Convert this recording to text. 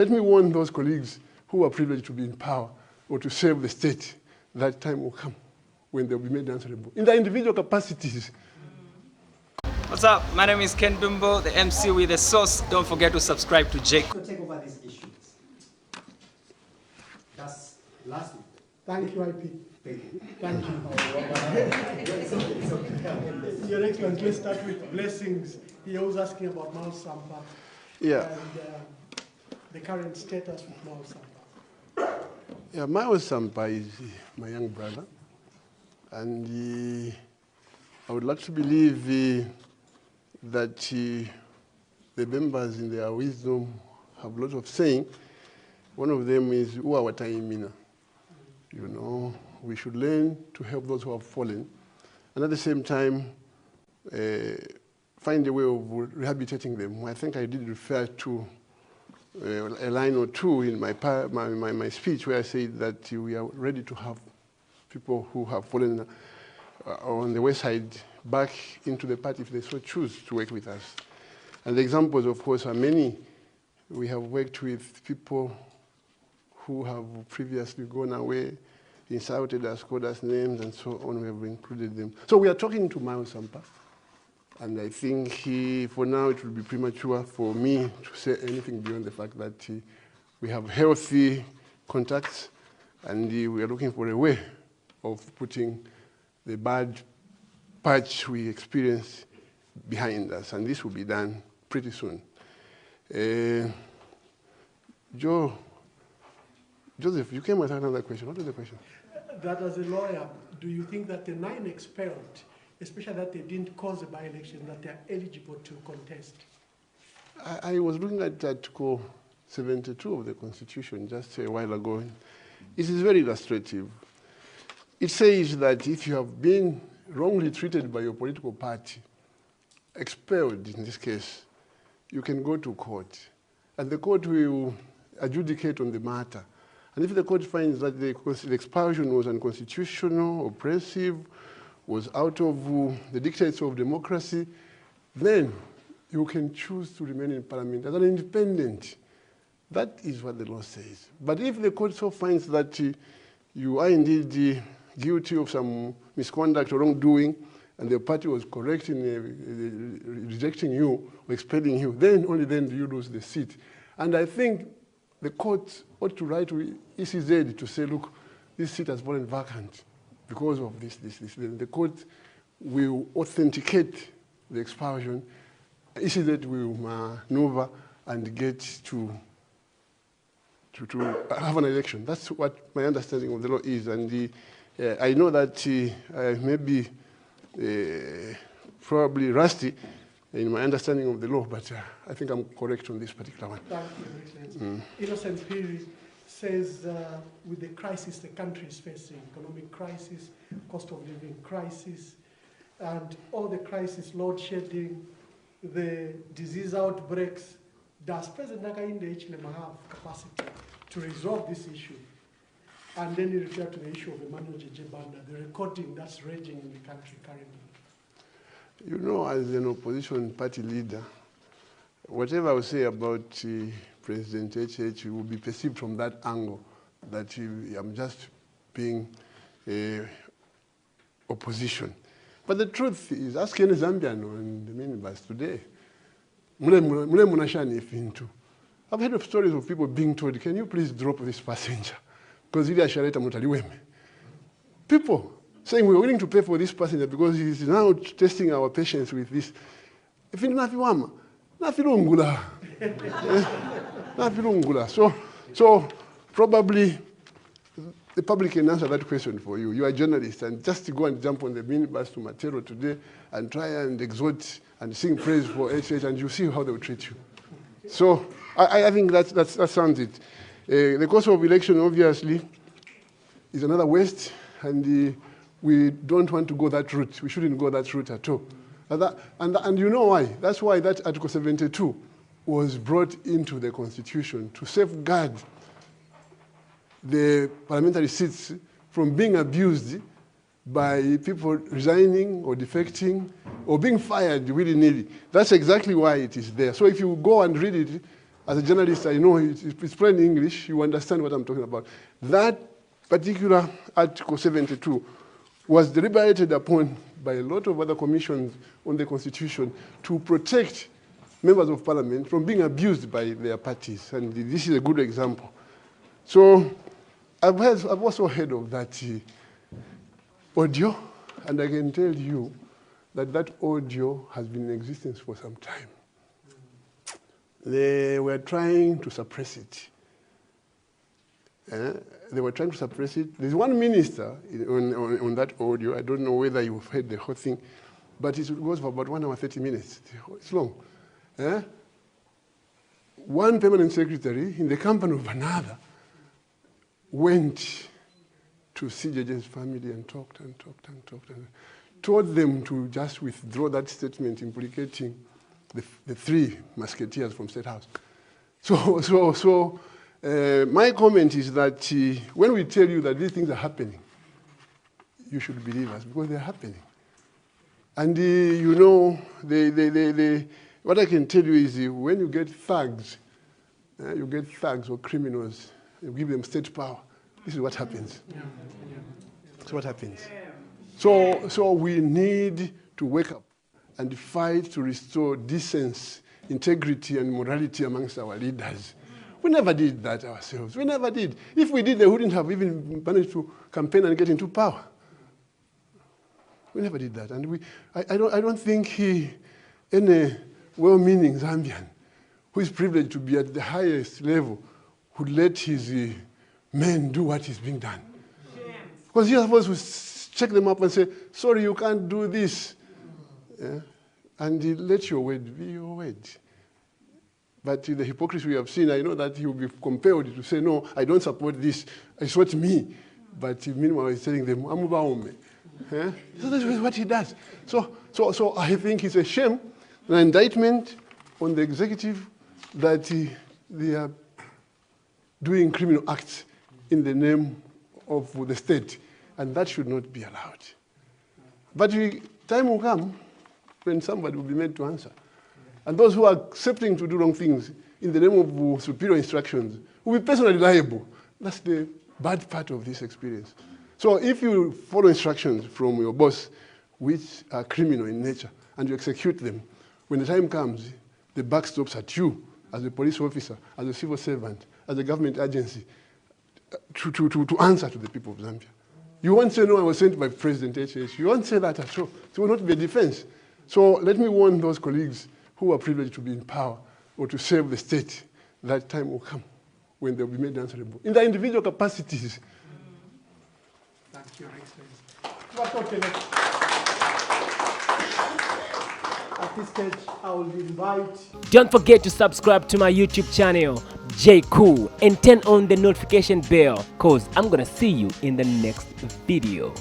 Let me warn those colleagues who are privileged to be in power or to serve the state, that time will come when they'll be made answerable in their individual capacities. What's up? My name is Ken Bimbo, the MC with the sauce. Don't forget to subscribe to Jake. To take over these issues. That's last week. Thank you, IP. Thank you. Okay. Your Excellency, let's start with blessings. He was asking about Mount Sampa. Yeah. And the current status with Mount Sampa. Yeah, Miles Sampa is my young brother, and I would like to believe that the members in their wisdom have a lot of saying. One of them is Uwa Wataimina. You know, we should learn to help those who have fallen, and at the same time, find a way of rehabilitating them. I think I did refer to a line or two in my speech where I said that we are ready to have people who have fallen on the west side back into the party if they so choose to work with us. And the examples, of course, are many. We have worked with people who have previously gone away, insulted us, called us names, and so on. We have included them. So we are talking to Miles Sampa. And I think for now it will be premature for me to say anything beyond the fact that we have healthy contacts and we are looking for a way of putting the bad patch we experienced behind us. And this will be done pretty soon. Joseph, you came with another question. What was the question? That as a lawyer, do you think that the 9 expelled, especially that they didn't cause a by-election, that they are eligible to contest? I was looking at Article 72 of the Constitution just a while ago. It is very illustrative. It says that if you have been wrongly treated by your political party, expelled in this case, you can go to court. And the court will adjudicate on the matter. And if the court finds that the expulsion was unconstitutional, oppressive, was out of the dictates of democracy, then you can choose to remain in parliament as an independent. That is what the law says. But if the court so finds that you are indeed guilty of some misconduct or wrongdoing, and the party was correct in rejecting you or expelling you, then only then do you lose the seat. And I think the court ought to write to ECZ to say, look, this seat has fallen vacant because of this. Then the court will authenticate the expulsion. ECZ will maneuver and get to have an election. That's what my understanding of the law is. And I know that I may be probably rusty in my understanding of the law, but I think I'm correct on this particular one. Thank you, Excellency. Innocent Piri says with the crisis the country is facing, economic crisis, cost of living crisis, and all the crisis, load shedding, the disease outbreaks, does President Hakainde Hichilema have capacity to resolve this issue? And then he referred to the issue of Emmanuel Jejebanda, the recording that's raging in the country currently. You know, as an opposition party leader, whatever I will say about President HH will be perceived from that angle, that I'm just being opposition. But the truth is, ask any Zambian in the minibus today, I've heard of stories of people being told, can you please drop this passenger? Because people saying we're willing to pay for this passenger because he's now testing our patience with this. If it's so probably the public can answer that question for you. You are a journalist, and just to go and jump on the minibus to Matero today and try and exhort and sing praise for HH, and you see how they will treat you. So I think that sounds it. The course of election, obviously, is another waste, and we don't want to go that route. We shouldn't go that route at all. And you know why? That's why that Article 72 was brought into the Constitution to safeguard the parliamentary seats from being abused by people resigning or defecting or being fired willy-nilly. That's exactly why it is there. So if you go and read it, As a journalist, I know it's plain English, you understand what I'm talking about. That particular Article 72 was deliberated upon by a lot of other commissions on the Constitution to protect members of parliament from being abused by their parties. And this is a good example. So I've also heard of that audio, and I can tell you that that audio has been in existence for some time. They were trying to suppress it. They were trying to suppress it. There's one minister on that audio. I don't know whether you've heard the whole thing, but it goes for about 1 hour, 30 minutes. It's long. One permanent secretary in the company of another went to CJJ's family and talked and told them to just withdraw that statement implicating the 3 musketeers from State House. So my comment is that when we tell you that these things are happening, you should believe us because they're happening. And you know, what I can tell you is when you get thugs or criminals, you give them state power. This is what happens. That's what happens. So we need to wake up and fight to restore decency, integrity, and morality amongst our leaders. We never did that ourselves. We never did. If we did, they wouldn't have even managed to campaign and get into power. We never did that. And I don't think any well-meaning Zambian who is privileged to be at the highest level would let his men do what is being done. Because he was supposed to check them up and say, sorry, you can't do this. And let your word be your word. But the hypocrisy we have seen, I know that he will be compelled to say, no, I don't support this. It's what me. But meanwhile, he's telling them, I'm Baume. So that's what he does. So I think it's a shame, an indictment on the executive that they are doing criminal acts in the name of the state. And that should not be allowed. But time will come when somebody will be made to answer. And those who are accepting to do wrong things in the name of superior instructions will be personally liable. That's the bad part of this experience. So if you follow instructions from your boss, which are criminal in nature, and you execute them, when the time comes, the buck stops at you as a police officer, as a civil servant, as a government agency, to answer to the people of Zambia. You won't say, no, I was sent by President HH. You won't say that at all. It will not be a defense. So let me warn those colleagues who are privileged to be in power or to serve the state, that time will come when they'll be made answerable in their individual capacities. Thank you, Your Excellency. At this stage, I will invite... Don't forget to subscribe to my YouTube channel, J Cool, and turn on the notification bell, cause I'm gonna see you in the next video.